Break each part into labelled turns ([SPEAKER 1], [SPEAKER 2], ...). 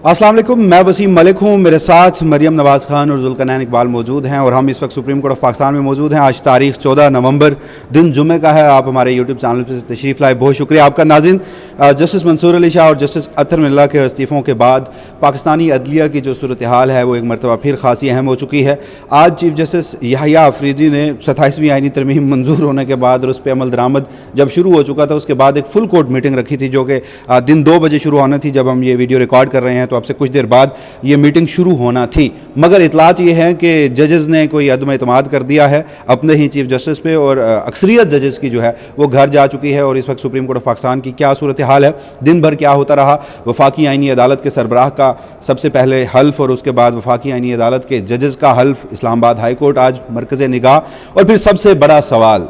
[SPEAKER 1] अस्सलाम वालेकुम, मैं वसीम मलिक हूँ। मेरे साथ मरियम नवाज़ ख़ान और ज़ुल्करनैन इकबाल मौजूद हैं और हम इस वक्त सुप्रीम कोर्ट ऑफ पाकिस्तान में मौजूद हैं। आज तारीख़ 14 नवंबर दिन जुम्मे का है। आप हमारे यूट्यूब चैनल पर तशरीफ़ लाए, बहुत शुक्रिया आपका। नाज़रीन, जस्टिस मंसूर अली शाह और जस्टिस अतर मिल्ला के इस्तीफ़ों के बाद पाकिस्तानी अदलिया की जो सूरत हाल है वो एक मरतबा फिर खासी अहम हो चुकी है। आज चीफ जस्टिस याहिया अफरीदी ने 27वीं आईनी तरमीम मंजूर होने के बाद और उस पर अमल दरामद जब शुरू हो चुका था, उसके बाद एक फुल कोर्ट मीटिंग रखी थी जो कि दिन 2 बजे शुरू होनी थी। जब हम ये वीडियो रिकॉर्ड कर रहे हैं तो अब से कुछ देर बाद ये मीटिंग शुरू होना थी, मगर इतलात ये है कि जजेस ने कोई अदम एतमाद कर दिया है अपने ही चीफ जस्टिस पे और अक्सरियत जजेस की जो है वो घर जा चुकी है। और इस वक्त सुप्रीम कोर्ट ऑफ पाकिस्तान की क्या सूरत हाल है, दिन भर क्या होता रहा, वफाकी आईनी अदालत के सरबराह का सबसे पहले हल्फ और उसके बाद वफाकी आईनी अदालत के जजेस का हल्फ, इस्लामाबाद हाई कोर्ट आज मरकज़ निगाह, और फिर सबसे बड़ा सवाल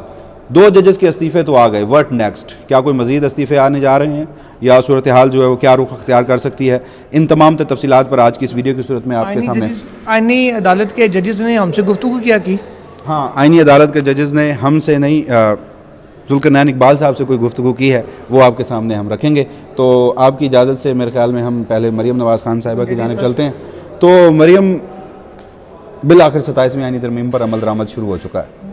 [SPEAKER 1] 2 जजेस के इस्तीफ़े तो आ गए, व्हाट नेक्स्ट? क्या कोई मज़ीद इस्तीफ़े आने जा रहे हैं या सूरत हाल जो है वो क्या रुख अख्तियार कर सकती है? इन तमाम तफसीलात पर आज की इस वीडियो की सूरत में आपके सामने
[SPEAKER 2] आईनी अदालत के जजेस ने हमसे गुफ्तगू क्या की?
[SPEAKER 1] हाँ, आईनी अदालत के जजेस ने हमसे नहीं, ज़ुल्करनैन इकबाल साहब से कोई गुफ्तगू की है, वो आपके सामने हम रखेंगे। तो आपकी इजाज़त से मेरे ख्याल में हम पहले मरियम नवाज़ ख़ान साहिबा की जानिब चलते हैं। तो मरियम, बिल आखिर 27वीं आईनी तरमीम पर अमल दरामद शुरू हो चुका है,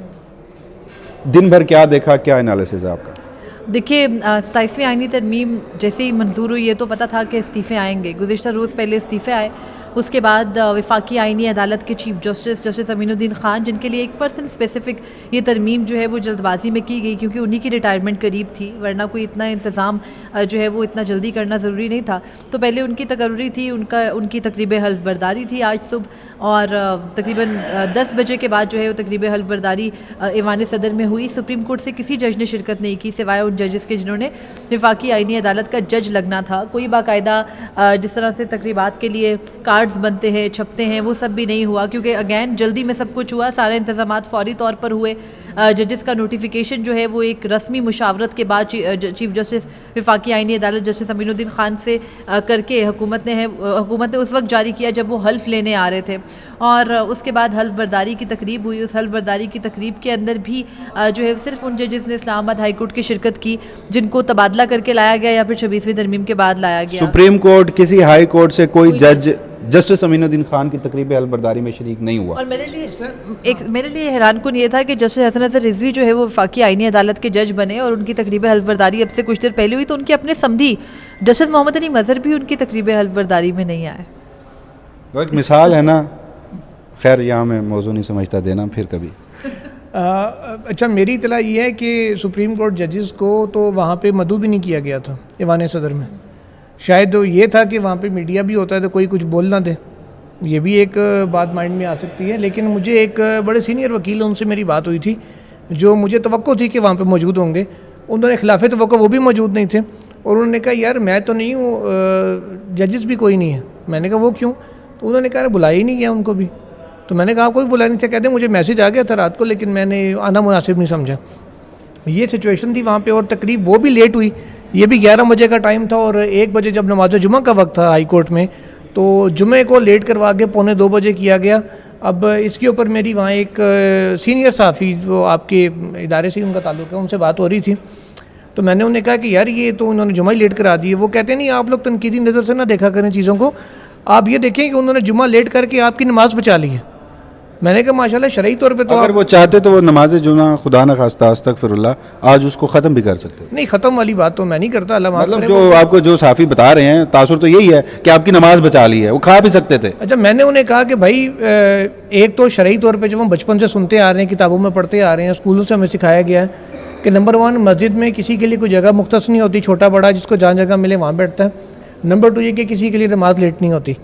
[SPEAKER 1] दिन भर क्या देखा, क्या एनालिसिस है आपका?
[SPEAKER 3] देखिए, 27वीं आईनी तरमीम जैसे ही मंजूर हुई है तो पता था कि इस्तीफ़े आएंगे। गुज़िश्ता रोज़ पहले इस्तीफ़े आए, उसके बाद वफाकी आईनी अदालत के चीफ जस्टिस अमीनुद्दीन ख़ान, जिनके लिए एक पर्सन स्पेसिफ़िक ये तरमीम जो है वो जल्दबाजी में की गई क्योंकि उन्हीं की रिटायरमेंट करीब थी, वरना कोई इतना इंतज़ाम जो है वो इतना जल्दी करना ज़रूरी नहीं था। तो पहले उनकी तकर्री थी, उनकी तकरीब हल्फ बर्दारी थी आज सुबह, और तकरीबन 10 बजे के बाद जो है वो तकरीब हल्फ बर्दारी ईवान सदर में हुई। सुप्रीम कोर्ट से किसी जज ने शिरकत नहीं की सिवाय उन जजेस के जिन्होंने वफाकी आईनी अदालत का जज लगना था। कोई बाकायदा जिस तरह से तकरीबात के लिए कार्ड्स बनते हैं, छपते हैं, वो सब भी नहीं हुआ क्योंकि अगेन जल्दी में सब कुछ हुआ, सारे इंतज़ामात फ़ौरी तौर पर हुए। जजेस का नोटिफिकेशन जो है वो एक रस्मी मुशावरत के बाद चीफ जस्टिस वफाकी आईनी अदालत जस्टिस अमीनुद्दीन ख़ान से करके हुकूमत ने उस वक्त जारी किया जब वो हल्फ लेने आ रहे थे, और उसके बाद हल्फ बर्दारी की तकरीब हुई। उस हल्फ बर्दारी की तकरीब के अंदर भी जो है सिर्फ उन जजेस ने इस्लामाबाद हाई कोर्ट की शिरकत की जिनको तबादला करके लाया गया या फिर 26वीं तरमीम के बाद लाया गया।
[SPEAKER 1] सुप्रीम कोर्ट, किसी हाई कोर्ट से कोई जज जस्टिस अमीनुद्दीन खान की तकरीब हल्फ बर्दारी में शरीक नहीं हुआ।
[SPEAKER 3] और मेरे लिए हैरान कुन ये था कि जस्टिस हसन नज़र रिजवी जो है वो वफाकी आईनी अदालत के जज बने और उनकी तकरीब हल्फ बर्दारी अब से कुछ देर पहले हुई, तो उनके अपने समधी जस्टिस मोहम्मद अली मज़हर भी उनकी तकरीब हल्फ बर्दारी में नहीं आए।
[SPEAKER 1] तो एक मिसाल है ना, खैर यहाँ मैं मौजू नहीं समझता, देना फिर कभी।
[SPEAKER 2] अच्छा, मेरी इतला ये है कि सुप्रीम कोर्ट जजेस को तो वहाँ पे मदऊ भी नहीं किया गया था ईवान सदर में। शायद ये था कि वहाँ पे मीडिया भी होता है तो कोई कुछ बोल ना दे, ये भी एक बात माइंड में आ सकती है। लेकिन मुझे एक बड़े सीनियर वकील, उनसे मेरी बात हुई थी, जो मुझे तवक्को थी कि वहाँ पे मौजूद होंगे, उन्होंने खिलाफ तवक्को वो भी मौजूद नहीं थे, और उन्होंने कहा यार मैं तो नहीं हूँ, जजेस भी कोई नहीं है। मैंने कहा वो क्यों? तो उन्होंने कहा बुलाया ही नहीं गया उनको भी। तो मैंने कहा कोई बुलाया नहीं था। कहते मुझे मैसेज आ गया था रात को, लेकिन मैंने आना मुनासिब नहीं समझा। ये सिचुएशन थी वहाँ पे, और तकरीब वो भी लेट हुई। ये भी 11 बजे का टाइम था और 1 बजे जब नमाज जुमा का वक्त था हाई कोर्ट में, तो जुमे को लेट करवा के 1:45 बजे किया गया। अब इसके ऊपर मेरी वहाँ एक सीनियर साफ़ी जो आपके इदारे से उनका ताल्लुक़ है, उनसे बात हो रही थी, तो मैंने उन्हें कहा कि यार ये तो उन्होंने जुमा ही लेट करा दी है। वो कहते नहीं, आप लोग तनकीदी नज़र से ना देखा करें चीज़ों को, आप ये देखें कि उन्होंने जुमा लेट करके आपकी नमाज़ बचा ली है। मैंने कहा माशाल्लाह शरई तौर पे तो
[SPEAKER 1] अगर वो चाहते तो वो नमाज जुमा खुदा न खास्ता अस्तगफिरुल्लाह आज उसको ख़त्म भी कर सकते।
[SPEAKER 2] नहीं, ख़त्म वाली बात तो मैं नहीं करता, अल्लाह माफ़ करे।
[SPEAKER 1] मतलब जो आपको जो साफ़ी बता रहे हैं, तासुर तो यही है कि आपकी नमाज बचा ली है, वो खा भी सकते थे।
[SPEAKER 2] अच्छा, मैंने उन्हें कहा कि भाई एक तो शरई तौर पर जब हम बचपन से सुनते आ रहे हैं, किताबों में पढ़ते आ रहे हैं, स्कूलों से हमें सिखाया गया है कि नंबर 1 मस्जिद में किसी के लिए कोई जगह मुख्तस नहीं होती, छोटा बड़ा जिसको जहाँ जगह मिले वहाँ बैठता है। नंबर 2 ये कि किसी के लिए नमाज लेट नहीं होती।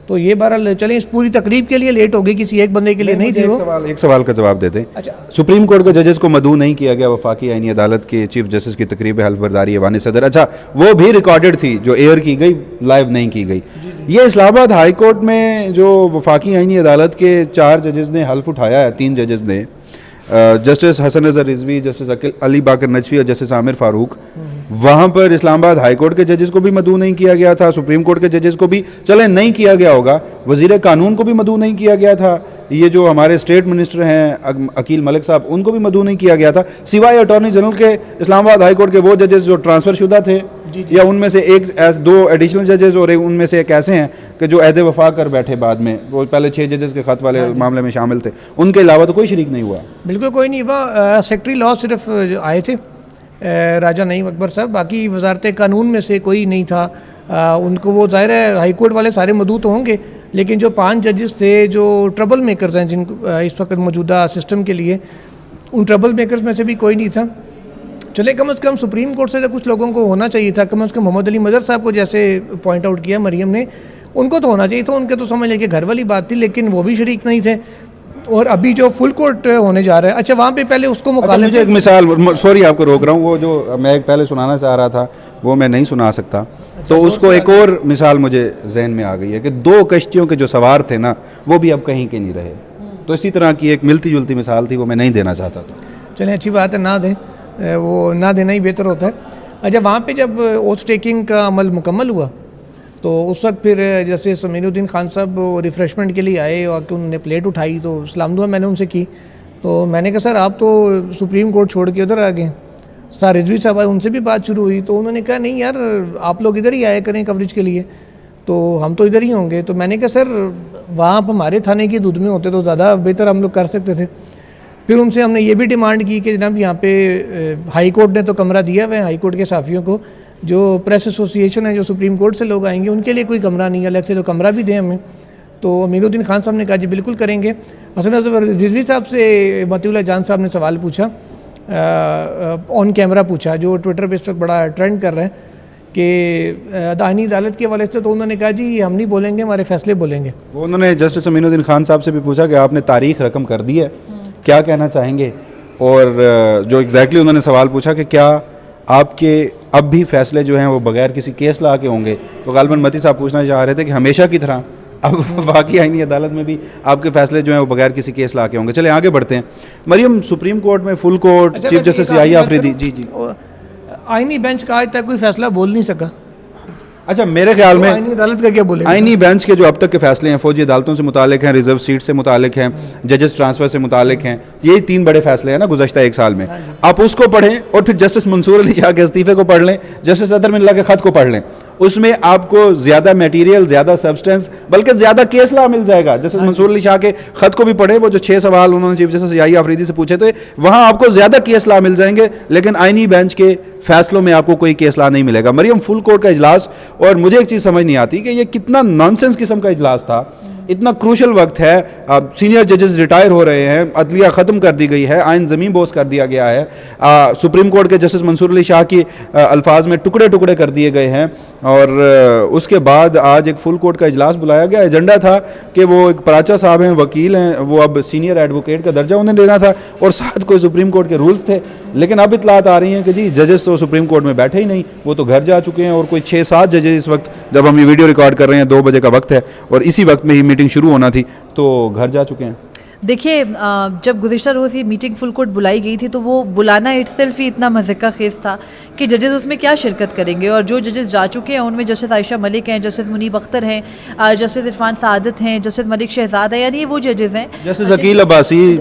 [SPEAKER 2] तो ये बहरहाल चलें, इस पूरी तकरीब के लिए लेट हो गई, किसी एक बंदे के लिए नहीं थी।
[SPEAKER 1] एक सवाल का जवाब देते हैं।
[SPEAKER 2] अच्छा,
[SPEAKER 1] सुप्रीम कोर्ट के जजेस को मदऊ नहीं किया गया वफाकी आईनी अदालत के चीफ जस्टिस की तकरीब हल्फ बर्दारी ईवान सदर, अच्छा वो भी रिकॉर्डेड थी, जो एयर की गई, लाइव नहीं की गई। ये इस्लामाबाद हाई कोर्ट में जो वफाकी आईनी अदालत के 4 जजेस ने हल्फ उठाया है, 3 जजेस ने, जस्टिस हसन नज़र रिजवी, जस्टिस अली बाकर नजफी और जस्टिस आमिर फारूक, वहाँ पर इस्लामाबाद हाई कोर्ट के जजेस को भी मदऊ नहीं किया गया था, सुप्रीम कोर्ट के जजेस को भी चले नहीं किया गया होगा, वज़ीर कानून को भी मदऊ नहीं किया गया था, یہ جو ہمارے اسٹیٹ منسٹر ہیں عقیل ملک صاحب, ان کو بھی مدعو نہیں کیا گیا تھا, سوائے اٹارنی جنرل کے اسلام آباد ہائی کورٹ کے وہ ججز جو ٹرانسفر شدہ تھے, یا ان میں سے دو ایڈیشنل ججز اور ان میں سے ایک ایسے ہیں کہ جو عہد وفا کر بیٹھے بعد میں, وہ پہلے 6 ججز کے خط والے معاملے میں شامل تھے, ان کے علاوہ تو کوئی شریک نہیں ہوا.
[SPEAKER 2] بالکل کوئی نہیں ہوا. سیکٹری لا صرف آئے تھے راجہ نعیم اکبر صاحب, باقی وزارت قانون میں سے کوئی نہیں تھا. ان کو وہ ظاہر ہے ہائی کورٹ والے سارے مدعو تو ہوں گے, لیکن جو 5 ججز تھے جو ٹربل میکرز ہیں جن کو اس وقت موجودہ سسٹم کے لیے, ان ٹربل میکرز میں سے بھی کوئی نہیں تھا. چلے کم از کم سپریم کورٹ سے تو کچھ لوگوں کو ہونا چاہیے تھا, کم از کم محمد علی مظہر صاحب کو جیسے پوائنٹ آؤٹ کیا مریم نے, ان کو تو ہونا چاہیے تھا. ان کے تو سمجھ لیں کہ گھر والی بات تھی, لیکن وہ بھی شریک نہیں تھے. اور ابھی جو فل کورٹ ہونے جا رہا ہے, اچھا وہاں پہ پہلے اس کو
[SPEAKER 1] مجھے ایک مثال, سوری آپ کو روک رہا ہوں, وہ جو میں ایک پہلے سنانا چاہ رہا تھا وہ میں نہیں سنا سکتا, تو اس کو ایک اور مثال مجھے ذہن میں آ گئی ہے کہ 2 کشتیوں کے جو سوار تھے نا, وہ بھی اب کہیں کے نہیں رہے. تو اسی طرح کی ایک ملتی جلتی مثال تھی, وہ میں نہیں دینا چاہتا تھا.
[SPEAKER 2] چلیں اچھی بات ہے, نہ دیں, وہ نہ دینا ہی بہتر ہوتا ہے. اچھا وہاں پہ جب اوتھ ٹیکنگ کا عمل مکمل ہوا تو اس وقت پھر جیسے سمیر الدین خان صاحب ریفریشمنٹ کے لیے آئے اور کہ انہوں نے پلیٹ اٹھائی, تو سلام دعا میں نے ان سے کی. تو میں نے کہا سر آپ تو سپریم کورٹ چھوڑ کے ادھر آ گئے. سر رضوی صاحب آئے, ان سے بھی بات شروع ہوئی, تو انہوں نے کہا نہیں یار آپ لوگ ادھر ہی آیا کریں کوریج کے لیے, تو ہم تو ادھر ہی ہوں گے. تو میں نے کہا سر وہاں آپ ہمارے تھانے کی دودھ میں ہوتے تو زیادہ بہتر ہم لوگ کر سکتے تھے. پھر ان سے ہم نے یہ بھی ڈیمانڈ کی کہ جناب یہاں پہ ہائی کورٹ نے تو کمرہ دیا ہوا ہے ہائی کورٹ کے صحافیوں کو, جو پریس ایسوسی ایشن ہے جو سپریم کورٹ سے لوگ آئیں گے ان کے لیے کوئی کمرہ نہیں ہے, الگ سے تو کمرہ بھی دیں ہمیں. تو امیر الدین خان صاحب نے کہا جی بالکل کریں گے. حسن اظہر رضوی صاحب سے مطیع اللہ جان صاحب نے سوال پوچھا, آن کیمرہ پوچھا, جو ٹویٹر پہ اس وقت بڑا ٹرینڈ کر رہے ہیں کہ آئینی عدالت کے حوالے سے. تو انہوں نے کہا جی ہم نہیں بولیں گے, ہمارے فیصلے بولیں گے.
[SPEAKER 1] وہ انہوں نے جسٹس امین الدین خان صاحب سے بھی پوچھا کہ آپ نے تاریخ رقم کر دی ہے, کیا کہنا چاہیں گے, اور جو ایگزیکٹلی انہوں نے سوال پوچھا کہ کیا آپ کے اب بھی فیصلے جو ہیں وہ بغیر کسی کیس لا کے ہوں گے, تو غالباً متی صاحب پوچھنا چاہ رہے تھے کہ ہمیشہ کی طرح اب واقعی آئینی عدالت میں بھی آپ کے فیصلے جو ہیں وہ بغیر کسی کیس لا کے ہوں گے. چلے آگے بڑھتے ہیں. مریم, سپریم کورٹ میں فل کورٹ چیف جسٹس یحییٰ آفریدی, جی
[SPEAKER 2] آئینی بینچ کا آج تک کوئی فیصلہ بول نہیں سکا.
[SPEAKER 1] اچھا میرے خیال میں
[SPEAKER 2] آئینی عدالت کا کیا بولے,
[SPEAKER 1] آئینی بینچ کے جو اب تک کے فیصلے ہیں فوجی عدالتوں سے متعلق ہیں, ریزرو سیٹ سے متعلق ہیں, ججز ٹرانسفر سے متعلق ہیں, یہی 3 بڑے فیصلے ہیں نا گزشتہ 1 سال میں. آپ اس کو پڑھیں اور پھر جسٹس منصور علی شاہ کے استعفے کو پڑھ لیں, جسٹس اطہر من اللہ کے خط کو پڑھ لیں. اس میں آپ کو زیادہ میٹیریل, زیادہ سبسٹنس, بلکہ زیادہ کیس لا مل جائے گا. جسٹس منصور علی شاہ کے خط کو بھی پڑھیں, وہ جو 6 سوال انہوں نے چیف جسٹس یحییٰ آفریدی سے پوچھے تھے, وہاں آپ کو زیادہ کیس لا مل جائیں گے, لیکن آئینی بینچ کے فیصلوں میں آپ کو کوئی کیس لا نہیں ملے گا. مریم, فل کورٹ کا اجلاس, اور مجھے ایک چیز سمجھ نہیں آتی کہ یہ کتنا نانسنس قسم کا اجلاس تھا. اتنا کروشل وقت ہے, سینئر ججز ریٹائر ہو رہے ہیں, عدلیہ ختم کر دی گئی ہے, آئین زمین بوس کر دیا گیا ہے, سپریم کورٹ کے جسٹس منصور علی شاہ کی الفاظ میں ٹکڑے ٹکڑے کر دیے گئے ہیں, اور اس کے بعد آج ایک فل کورٹ کا اجلاس بلایا گیا. ایجنڈا تھا کہ وہ ایک پراچا صاحب ہیں, وکیل ہیں, وہ اب سینئر ایڈوکیٹ کا درجہ انہیں دینا تھا, اور ساتھ کوئی سپریم کورٹ کے رولز تھے. لیکن اب اطلاعات آ رہی ہیں کہ جی ججز تو سپریم کورٹ میں بیٹھے ہی نہیں, وہ تو گھر جا چکے ہیں, اور کوئی 6-7 ججز اس وقت جب ہم یہ ویڈیو ریکارڈ کر رہے ہیں 2 بجے کا وقت ہے, اور اسی وقت میں ہی میٹنگ شروع ہونا تھی, تو گھر جا چکے ہیں.
[SPEAKER 3] دیکھیے جب گزشتہ روز یہ میٹنگ فل کورٹ بلائی گئی تھی تو وہ بلانا اٹ سیلف ہی اتنا مذہقہ خیز تھا کہ ججز اس میں کیا شرکت کریں گے. اور جو ججز جا چکے ہیں ان میں جسٹس عائشہ ملک ہیں, جسٹس منیب اختر ہیں, جسٹس عرفان سعادت ہیں, جسٹس ملک شہزاد ہیں, یعنی یہ وہ ججز ہیں,
[SPEAKER 1] جسٹس عقیل عباسی,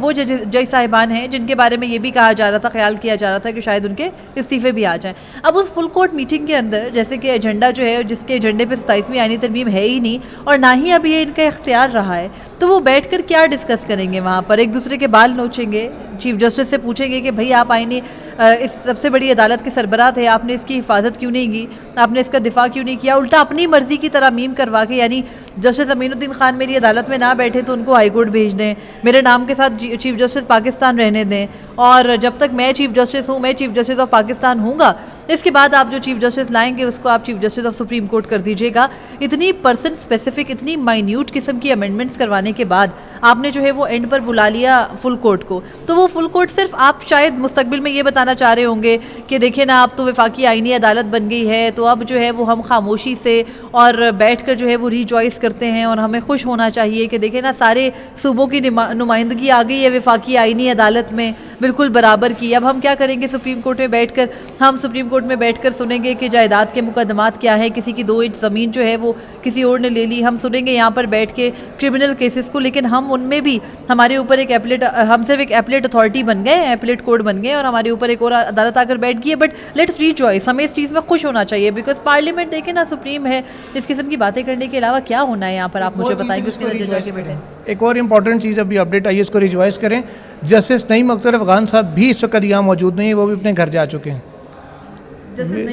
[SPEAKER 3] وہ جج صاحبان ہیں جن کے بارے میں یہ بھی کہا جا رہا تھا, خیال کیا جا رہا تھا کہ شاید ان کے استعفے بھی آ جائیں. اب اس فل کورٹ میٹنگ کے اندر جیسے کہ ایجنڈا جو ہے, جس کے ایجنڈے پہ 27ویں آئینی ترمیم ہے ہی نہیں, اور نہ ہی اب یہ ان کا اختیار رہا ہے, تو وہ بیٹھ کر کیا ڈسکس کریں گے وہاں پر؟ ایک دوسرے کے بال نوچیں گے, چیف جسٹس سے پوچھیں گے کہ بھائی آپ آئینی اس سب سے بڑی عدالت کے سربراہ تھے, آپ نے اس کی حفاظت کیوں نہیں کی, آپ نے اس کا دفاع کیوں نہیں کیا, الٹا اپنی مرضی کی ترامیم کروا کے, یعنی جسٹس امین الدین خان میری عدالت میں نہ بیٹھے تو ان کو ہائی کورٹ بھیج دیں, میرے نام کے ساتھ چیف جسٹس پاکستان رہنے دیں, اور جب تک میں چیف جسٹس ہوں, میں چیف جسٹس آف پاکستان ہوں گا, اس کے بعد آپ جو چیف جسٹس لائیں گے اس کو آپ chief justice of supreme court کر دیجیے گا. اتنی پرسن اسپیسیفک, اتنی مائنیوٹ قسم کی امینڈمنٹس کروانے کے بعد آپ نے جو ہے وہ اینڈ پر بلا لیا فل کورٹ کو. تو وہ فل کورٹ صرف آپ شاید مستقبل میں یہ بتانا چاہ رہے ہوں گے کہ دیکھیں نا اب تو وفاقی آئینی عدالت بن گئی ہے, تو اب جو ہے وہ ہم خاموشی سے اور بیٹھ کر جو ہے وہ ریجوائس کرتے ہیں اور ہمیں خوش ہونا چاہیے کہ دیکھیں نا سارے صوبوں کی نمائندگی آ گئی ہے وفاقی آئینی عدالت میں بالکل برابر کی. اب ہم کیا کریں گے سپریم کورٹ میں بیٹھ کر؟ ہم سپریم کورٹ میں بیٹھ کر سنیں گے کہ جائیداد کے مقدمات کیا ہیں, کسی کی 2 انچ زمین جو ہے وہ کسی اور نے لے لی. ہم سنیں گے یہاں پر بیٹھ کے کرمنل کیسز کو, لیکن ہم ان میں بھی ہمارے اوپر ایک ایپلیٹ, ہم صرف ایک ایپلیٹ اتھارٹی بن گئے, ایپلیٹ کورٹ بن گئے اور ہمارے اوپر ایک اور عدالت آ کر بیٹھ گئی ہے. بٹ لیٹس ریجوائس, ہمیں اس چیز میں خوش ہونا چاہیے بیکاز پارلیمنٹ دیکھیں نا سپریم ہے, اس قسم کی باتیں کرنے کے علاوہ کیا ہونا ہے یہاں پر آپ مجھے بتائیں گے اس کے اندر جا کے بیٹھے.
[SPEAKER 2] ایک اور امپورٹنٹ چیز ابھی اپڈیٹ آئی ہے, اس کو ریوائز کریں. جسٹس نعیم اختر افغان صاحب بھی اس وقت یہاں موجود نہیں ہیں, وہ بھی اپنے گھر جا چکے ہیں.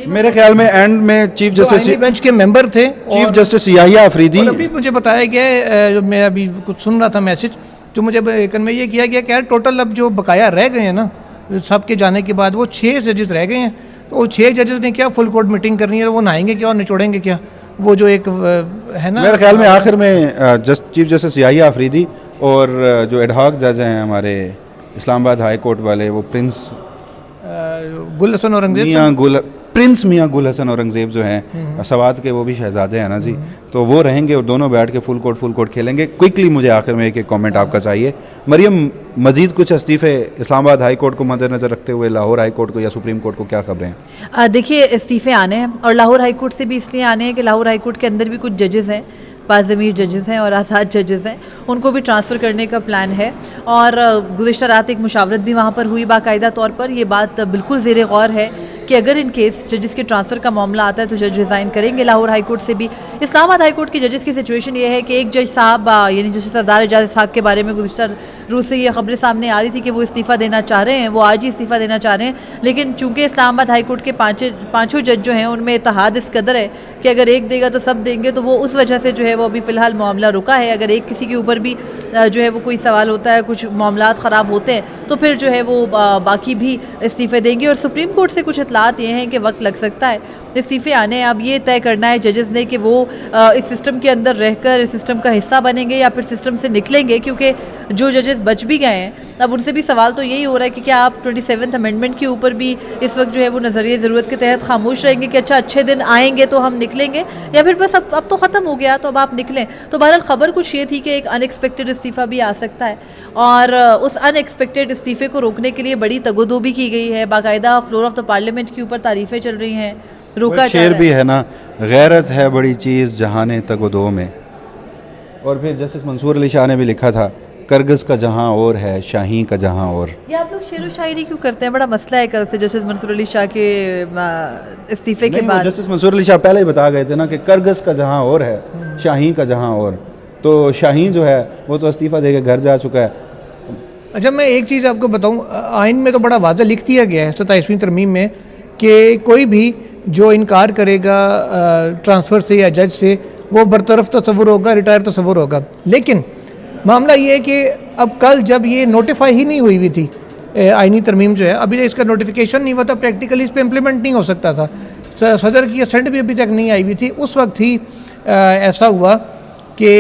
[SPEAKER 1] میرے خیال میں اینڈ میں چیف جسٹس
[SPEAKER 2] بینچ کے ممبر تھے,
[SPEAKER 1] چیف جسٹس یحییٰ آفریدی.
[SPEAKER 2] ابھی مجھے بتایا گیا ہے, جو میں ابھی کچھ سن رہا تھا میسج, جو مجھے کنوے یہ کیا گیا کہ یار ٹوٹل اب جو بقایا رہ گئے ہیں نا سب کے جانے کے بعد, وہ 6 ججز رہ گئے ہیں. تو وہ 6 ججز نے کیا فل کورٹ میٹنگ کرنی ہے, وہ نہائیں گے کیا اور نچوڑیں گے کیا؟ وہ جو ایک ہے نا,
[SPEAKER 1] میرے خیال میں آخر میں چیف جسٹس یحییٰ آفریدی اور جو ایڈ ہاک جج ہیں ہمارے اسلام آباد ہائی کورٹ والے, وہ
[SPEAKER 2] گل حسن اورنگزیب,
[SPEAKER 1] میاں گل حسن اورنگزیب جو ہیں سوات کے, وہ بھی شہزادے ہیں نا جی, تو وہ رہیں گے اور دونوں بیٹھ کے فل کورٹ کھیلیں گے. کوئکلی مجھے آخر میں ایک کامنٹ آپ کا چاہیے. مریم, مزید کچھ استعفے اسلام آباد ہائی کورٹ کو مد نظر رکھتے ہوئے لاہور ہائی کورٹ کو یا سپریم کورٹ کو کیا خبریں ہیں؟
[SPEAKER 3] دیکھیے استعفے آنے ہیں اور لاہور ہائی کورٹ سے بھی اس لیے آنے ہیں کہ لاہور ہائی کورٹ کے اندر بھی کچھ ججز ہیں, 5 ضمیر ججز ہیں اور 7 ججز ہیں, ان کو بھی ٹرانسفر کرنے کا پلان ہے. اور گزشتہ رات ایک مشاورت بھی وہاں پر ہوئی باقاعدہ طور پر. یہ بات بالکل زیر غور ہے کہ اگر ان کیس ججز کے ٹرانسفر کا معاملہ آتا ہے تو جج ریزائن کریں گے. لاہور ہائی کورٹ سے بھی اسلام آباد ہائی کورٹ کے ججز کی سچویشن یہ ہے کہ ایک جج صاحب یعنی جسٹس سردار اعجاز اسحاق کے بارے میں گزشتہ روز سے یہ خبریں سامنے آ رہی تھی کہ وہ استعفیٰ دینا چاہ رہے ہیں, وہ آج ہی استعفیٰ دینا چاہ رہے ہیں. لیکن چونکہ اسلام آباد ہائی کورٹ کے 5 جج جو ہیں ان میں اتحاد اس قدر ہے کہ اگر ایک دے گا تو سب دیں گے, تو وہ اس وجہ سے جو ہے وہ ابھی فی الحال معاملہ رکا ہے. اگر ایک کسی کے اوپر بھی جو ہے وہ کوئی سوال ہوتا ہے, کچھ معاملات خراب ہوتے ہیں, تو پھر جو ہے وہ باقی بھی استعفے دیں گے. اور سپریم کورٹ سے کچھ اطلاعات یہ ہیں کہ وقت لگ سکتا ہے استعفے آنے ہیں. اب یہ طے کرنا ہے ججز نے کہ وہ اس سسٹم کے اندر رہ کر اس سسٹم کا حصہ بنیں گے یا پھر سسٹم سے نکلیں گے, کیونکہ جو ججز بچ بھی گئے ہیں اب ان سے بھی سوال تو یہی ہو رہا ہے کہ کیا آپ 27th امینڈمنٹ کے اوپر بھی اس وقت جو ہے وہ نظریہ ضرورت کے تحت خاموش رہیں گے کہ اچھا اچھے دن آئیں گے تو ہم نکلیں گے, یا پھر بس اب تو ختم ہو گیا تو اب آپ نکلیں. تو بہرحال خبر کچھ یہ تھی کہ ایک ان ایکسپیکٹڈ استعفیٰ بھی آ سکتا ہے, اور اس ان ایکسپیکٹڈ استعفے کو روکنے کے لیے بڑی تگودو بھی کی گئی ہے. باقاعدہ فلور آف دا پارلیمنٹ کے اوپر تعریفیں چل رہی ہیں, روکا
[SPEAKER 1] شعر بھی ہے نا, غیرت ہے بڑی چیز جہان تگودو میں. اور پھر جسٹس منصور علی شاہ نے بھی لکھا تھا, کرگز کا جہاں اور ہے شاہین کا جہاں اور.
[SPEAKER 3] یہ آپ لوگ شعر و شاعری کیوں کرتے ہیں؟ بڑا مسئلہ ہے کل سے جسٹس منصور علی شاہ کے استعفے کے بعد.
[SPEAKER 1] جسٹس منصور علی شاہ پہلے ہی بتا گئے تھے نا کہ کرگز کا جہاں اور ہے شاہین کا جہاں اور, تو شاہین جو ہے وہ تو استعفیٰ دے کے گھر جا چکا ہے.
[SPEAKER 2] اچھا میں ایک چیز آپ کو بتاؤں, آئین میں تو بڑا واضح لکھ دیا گیا ہے 27ویں ترمیم میں کہ کوئی بھی جو انکار کرے گا ٹرانسفر سے یا جج سے وہ برطرف تصور ہوگا, ریٹائر تصور ہوگا. لیکن معاملہ یہ ہے کہ اب کل جب یہ نوٹیفائی ہی نہیں ہوئی تھی آئینی ترمیم جو ہے, ابھی اس کا نوٹیفیکیشن نہیں ہوا تھا, پریکٹیکلی اس پہ امپلیمنٹ نہیں ہو سکتا تھا. صدر کی اسینٹ بھی ابھی تک نہیں آئی ہوئی تھی. اس وقت ہی ایسا ہوا کہ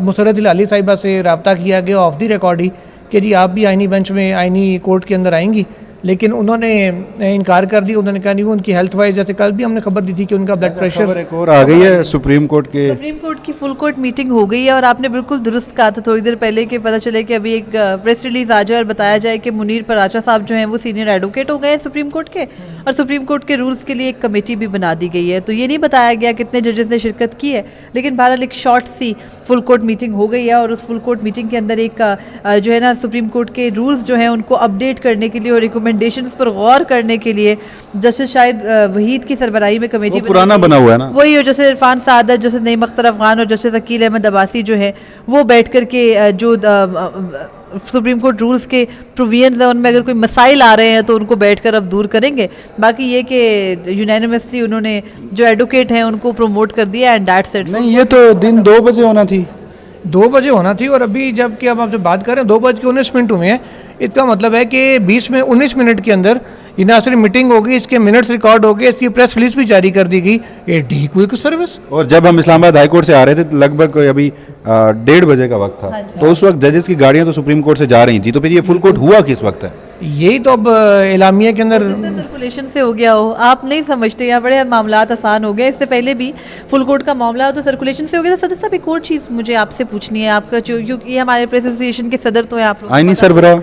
[SPEAKER 2] مسرت ہلالی صاحبہ سے رابطہ کیا گیا آف دی ریکارڈ ہی کہ جی آپ بھی آئینی بینچ میں آئینی کورٹ کے اندر آئیں گی, لیکن انہوں نے انکار کر دی. انہوں نے کہا نہیں, وہ ان کی ہیلتھ وائز, جیسے کل بھی ہم نے خبر دی تھی کہ ان کا بلڈ پریشر.
[SPEAKER 1] ایک اور آ گئی ہے سپریم کورٹ
[SPEAKER 3] کی فل کورٹ میٹنگ ہو گئی ہے, اور آپ نے بالکل درست کہا تھا تھوڑی دیر پہلے کہ پتہ چلے کہ ابھی ایک پریس ریلیز آ جائے اور بتایا جائے کہ منیر پراچا صاحب جو ہیں وہ سینئر ایڈوکیٹ ہو گئے ہیں سپریم کورٹ کے, اور سپریم کورٹ کے رولز کے لیے ایک کمیٹی بھی بنا دی گئی ہے. تو یہ نہیں بتایا گیا کتنے ججز نے شرکت کی ہے, لیکن بہرحال ایک شارٹ سی فل کورٹ میٹنگ ہو گئی ہے. اور اس فل کورٹ میٹنگ کے اندر ایک جو ہے نا سپریم کورٹ کے رولز جو ہیں ان کو اپڈیٹ کرنے کے لیے اور ریکمنڈیشنز پر غور کرنے کے لیے جسٹس شاہد وحید کی سربراہی میں کمیٹی
[SPEAKER 1] پرانا بنا ہوا ہے نا,
[SPEAKER 3] وہی جسٹس عرفان سعادت, جسٹس نعیم اختر افغان اور جسٹس عقیل احمد عباسی جو ہے وہ بیٹھ کر کے جو سپریم کورٹ رولز کے پروویژنز ہیں ان میں اگر کوئی مسائل آ رہے ہیں تو ان کو بیٹھ کر اب دور کریں گے. باقی یہ کہ یونینیمسلی انہوں نے جو ایڈوکیٹ ہیں ان کو پروموٹ کر دیا اینڈ دیٹس اٹ.
[SPEAKER 1] نہیں یہ تو دن 2 بجے ہونا تھی,
[SPEAKER 2] 2 بجے ہونا تھی, اور ابھی جب کہ اب آپ سے بات کر رہے ہیں 2:19 ہوئے ہیں. اس کا مطلب ہے کہ 19 منٹ کے اندر یہ نہ صرف میٹنگ ہو گئی, اس کے منٹس ریکارڈ ہو گئے, اس کی پریس ریلیز بھی جاری کر دی گئی. یہ ڈی کوئک سروس. اور
[SPEAKER 1] جب ہم اسلام آباد ہائی کورٹ سے آ رہے تھے لگ بھگ ابھی 1:30 بجے کا وقت تھا, تو اس وقت ججز کی گاڑیاں تو سپریم کورٹ سے جا رہی تھیں, تو پھر یہ فل کورٹ ہوا کس وقت ہے؟
[SPEAKER 2] यही तो अब एलामिया के अंदर
[SPEAKER 3] सर्कुलेशन से हो गया हो, आप नहीं समझते यहाँ बड़े मामलात आसान हो गए। इससे पहले भी फुल कोर्ट का मामला हो तो सर्कुलेशन से हो गया। तो सदर साहब एक और चीज़ मुझे आपसे पूछनी है, आपका जो ये हमारे प्रेस एसोसिएशन के सदर तो हैं आप लोग,
[SPEAKER 1] आईनी सरबराह,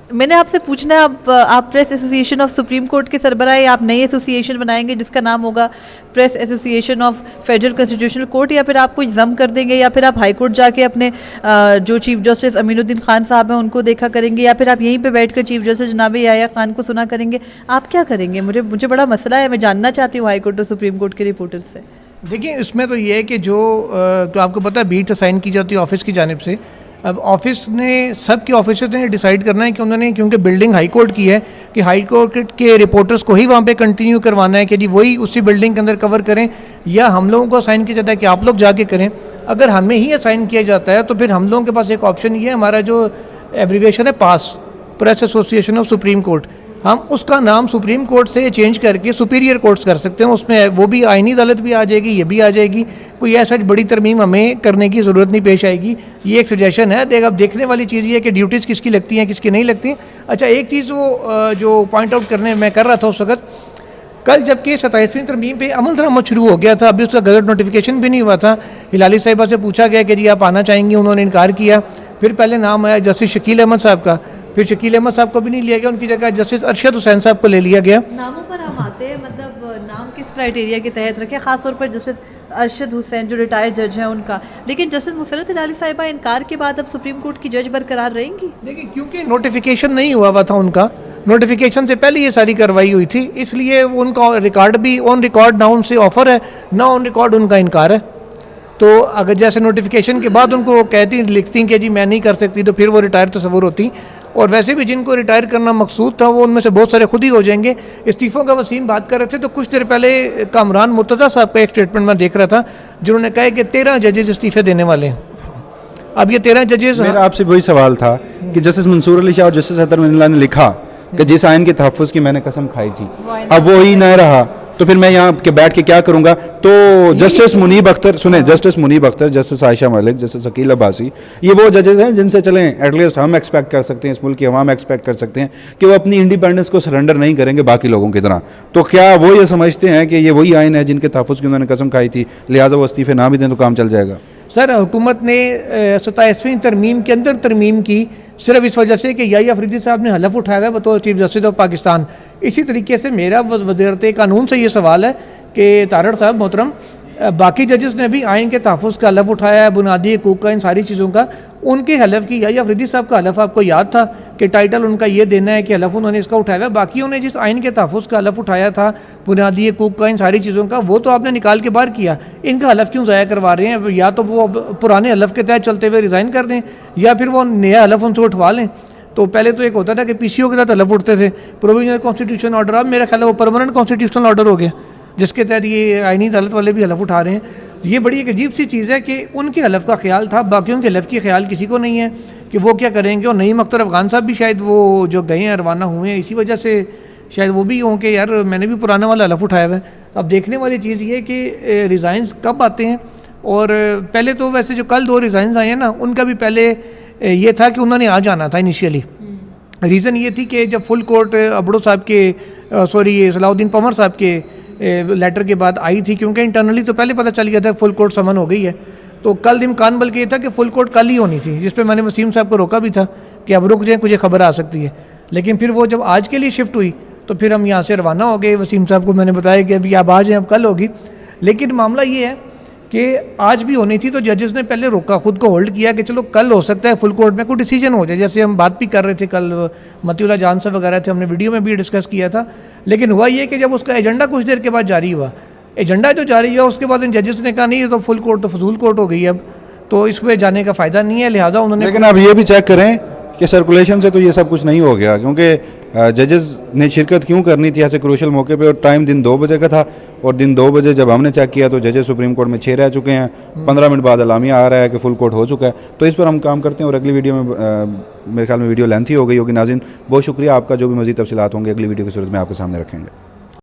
[SPEAKER 3] मैंने आपसे पूछना है, आप press association of supreme court के सरबराह हैं, आप नई एसोसिएशन बनाएंगे जिसका नाम होगा press association of federal constitutional court, या फिर आप कोई जम कर देंगे, या फिर आप हाई कोर्ट जाके अपने जो चीफ जस्टिस अमीनुद्दीन खान साहब हैं उनको देखा करेंगे, या फिर आप यहीं पे बैठकर चीफ जस्टिस जनाब याया खान को सुना करेंगे? आप क्या करेंगे? मुझे बड़ा मसला है, मैं जानना चाहती हूँ हाई कोर्ट और सुप्रीम कोर्ट के रिपोर्टर्स से।
[SPEAKER 2] देखिए, इसमें तो ये है कि जो तो आपको पता है बीट असाइन की जाती है ऑफिस की जानिब से। अब ऑफिस ने, सब के ऑफिसर्स ने डिसाइड करना है कि उन्होंने, क्योंकि बिल्डिंग हाई कोर्ट की है, कि हाई कोर्ट के रिपोर्टर्स को ही वहाँ पे कंटिन्यू करवाना है कि जी वही उसी बिल्डिंग के अंदर कवर करें, या हम लोगों को असाइन किया जाता है कि आप लोग जाके करें। अगर हमें ही असाइन किया जाता है तो फिर हम लोगों के पास एक ऑप्शन ये है, हमारा जो एब्रीविएशन है PAS, press association of supreme court, हम उसका नाम सुप्रीम कोर्ट से चेंज करके सुपीरियर कोर्ट्स कर सकते हैं। उसमें वो भी आईनी अदालत भी आ जाएगी, ये भी आ जाएगी, कोई ऐसा बड़ी तरमीम हमें करने की ज़रूरत नहीं पेश आएगी। ये एक सजेशन है। अब देखने वाली चीज़ ये है कि ड्यूटीज़ किसकी लगती हैं, किसकी नहीं लगती। अच्छा, एक चीज़ वो जो पॉइंट आउट करने मैं कर रहा था उस वक्त, कल जबकि 27वीं तरमीम पे अमल दरामद शुरू हो गया था, अभी उसका गजट नोटिफिकेशन भी नहीं हुआ था, हिलाली साहिबा से पूछा गया कि जी आप आना चाहेंगी, उन्होंने इनकार किया। फिर पहले नाम आया जस्टिस शकील अहमद साहब का, फिर शकील अहमद साहब को भी नहीं लिया गया, उनकी जगह जस्टिस अरशद हुसैन साहब को ले लिया गया।
[SPEAKER 3] नामों पर हम आते हैं, मतलब नाम किस क्राइटेरिया के तहत रखे, खासतौर पर जस्टिस अरशद हुसैन जो रिटायर्ड जज हैं उनका, लेकिन जस्टिस मुसरत हिलाली साहिबा इनकार के बाद अब सुप्रीम कोर्ट की जज बरकरार रहेंगी?
[SPEAKER 2] देखिए, क्योंकि नोटिफिकेशन नहीं हुआ था उनका, नोटिफिकेशन से पहले ये सारी कार्रवाई हुई थी, इसलिए उनका रिकॉर्ड भी ऑन रिकॉर्ड ना उनसे ऑफर है, ना ऑन रिकॉर्ड उनका इनकार है। तो अगर जैसे नोटिफिकेशन के बाद उनको कहती लिखती कि जी मैं नहीं कर सकती, तो फिर वो रिटायर तस्वुर होती। और वैसे भी जिनको रिटायर करना मकसूद था वो उनमें से बहुत सारे खुद ही हो जाएंगे। इस्तीफ़ों का वसीम बात कर रहे थे, तो कुछ देर पहले कामरान मुर्तज़ा साहब का एक स्टेटमेंट मैं देख रहा था, जिन्होंने कहा कि 13 जजेस इस्तीफ़े देने वाले हैं। अब ये 13 जजेस,
[SPEAKER 1] मेरा आपसे वही सवाल था कि जस्टिस मंसूर अली शाह और जस्टिस अतर मिनल्ला ने लिखा कि जिस आइन के तहफ़्फ़ुज़ की मैंने कसम खाई थी, अब वो ही नहीं रहा, तो फिर मैं यहाँ के बैठ के क्या करूँगा? तो जस्टिस मुनीब अख्तर, सुने, justice Munib Akhtar, justice Ayesha Malik, justice Aqeel Abbasi, ये वो जजेस हैं जिनसे चलें एटलीस्ट हम एक्सपेक्ट कर सकते हैं, इस मुल्क की अवाम एक्सपेक्ट कर सकते हैं कि वो अपनी इंडिपेंडेंस को सरेंडर नहीं करेंगे बाकी लोगों की तरह। तो क्या वो ये समझते हैं कि ये वही आइन है जिनके तहफ़्फ़ुज़ की उन्होंने कसम खाई थी, लिहाजा वो इस्तीफ़े ना भी दें तो काम चल जाएगा?
[SPEAKER 2] सर, हुकूमत ने 27वीं तरमीम के अंदर तरमीम की सिर्फ इस वजह से कि याहिया अफरीदी साहब ने हलफ उठाया है बतौर चीफ जस्टिस ऑफ पाकिस्तान। इसी तरीके से मेरा वज़ीरत कानून से ये सवाल है कि तारड़ साहब मोहतरम, बाकी जजेस ने भी आइन के तहफ़्फ़ुज़ का हलफ उठाया है, बुनियादी हकूक़ का, इन सारी चीज़ों का। उनके हलफ की, याहिया अफरीदी साहब का हलफ आपको याद था कि टाइटल उनका ये देना है कि हलफ उन्होंने इसका उठाया है। बाकियों ने जिस आइन के तहफ़्फ़ुज़ का हलफ उठाया था, बुनियादी हकूक़ का, इन सारी चीज़ों का, वो तो आपने निकाल के बाहर किया। इनका हलफ क्यों ज़ाया करवा रहे हैं? या तो वो पुराने हलफ के तहत चलते हुए रिज़ाइन कर दें, या फिर वो नया हलफ उनसे उठवा लें। तो पहले तो एक होता था कि पीसीओ के साथ हलफ उठते थे, प्रोविजनल कॉन्स्टिट्यूशन ऑर्डर, अब मेरा ख्याल है वो परमानेंट कॉन्स्टिट्यूशनल ऑर्डर हो गया, जिसके तहत ये आईनी अदालत वाले भी हलफ उठा रहे हैं। ये बड़ी एक अजीब सी चीज़ है कि उनके हलफ का ख्याल था, बाकियों के हलफ की ख्याल किसी को नहीं है कि वो क्या करेंगे। और नईम अख्तर अफ़गान साहब भी शायद वो जो गए हैं, रवाना हुए हैं, इसी वजह से शायद वो भी हों कि यार मैंने भी पुराना वाला हलफ उठाया हुआ है। अब देखने वाली चीज़ ये कि रिज़ाइंस कब आते हैं। और पहले तो वैसे जो कल 2 रिज़ाइंस आए हैं ना, उनका भी पहले ये था कि उन्होंने आ जाना था इनिशियली। रीज़न ये थी कि जब फुल कोर्ट अबड़ो साहब के सलाउद्दीन पमर साहब के लेटर के बाद आई थी, क्योंकि इंटरनली तो पहले पता चल गया था फुल कोर्ट समन हो गई है, तो कल इम्कान बल्कि ये था कि फुल कोर्ट कल ही होनी थी, जिस पे मैंने वसीम साहब को रोका भी था कि अब रुक जाए, कुछ खबर आ सकती है। लेकिन फिर वो जब आज के लिए शिफ्ट हुई तो फिर हम यहाँ से रवाना हो गए। वसीम साहब को मैंने बताया कि अभी आप आ जाएँ, अब कल होगी। लेकिन मामला ये है कि आज भी होनी थी, तो जजेस ने पहले रोका, खुद को होल्ड किया कि चलो कल हो सकता है फुल कोर्ट में कोई डिसीजन हो जाए। जैसे हम बात भी कर रहे थे कल, मतीउल्लाह जान साहब वगैरह थे, हमने वीडियो में भी डिस्कस किया था। लेकिन हुआ ये कि जब उसका एजेंडा कुछ देर के बाद जारी हुआ, एजेंडा जो जारी हुआ उसके बाद इन जजेस ने कहा नहीं, ये तो फुल कोर्ट तो फजूल कोर्ट हो गई, अब तो इस पर जाने का फ़ायदा नहीं है, लिहाजा उन्होंने।
[SPEAKER 1] लेकिन आप ये भी चेक करें कि सर्कुलेशन से तो ये सब कुछ नहीं हो गया, क्योंकि जजेस ने शिरकत क्यों करनी थी ऐसे क्रूशल मौके पे, और टाइम दिन 2 बजे का था, और दिन 2 बजे जब हमने चेक किया तो जजेस सुप्रीम कोर्ट में 6 रह चुके हैं। 15 मिनट बाद अलामिया आ रहा है कि फुल कोर्ट हो चुका है। तो इस पर हम काम करते हैं, और अगली वीडियो में मेरे ख्याल में वीडियो लेंथी हो गई होगी। नाज़रीन, बहुत शुक्रिया आपका। जो भी मज़ीद तफसीलात होंगे अगली वीडियो की सूरत में आपके सामने रखेंगे।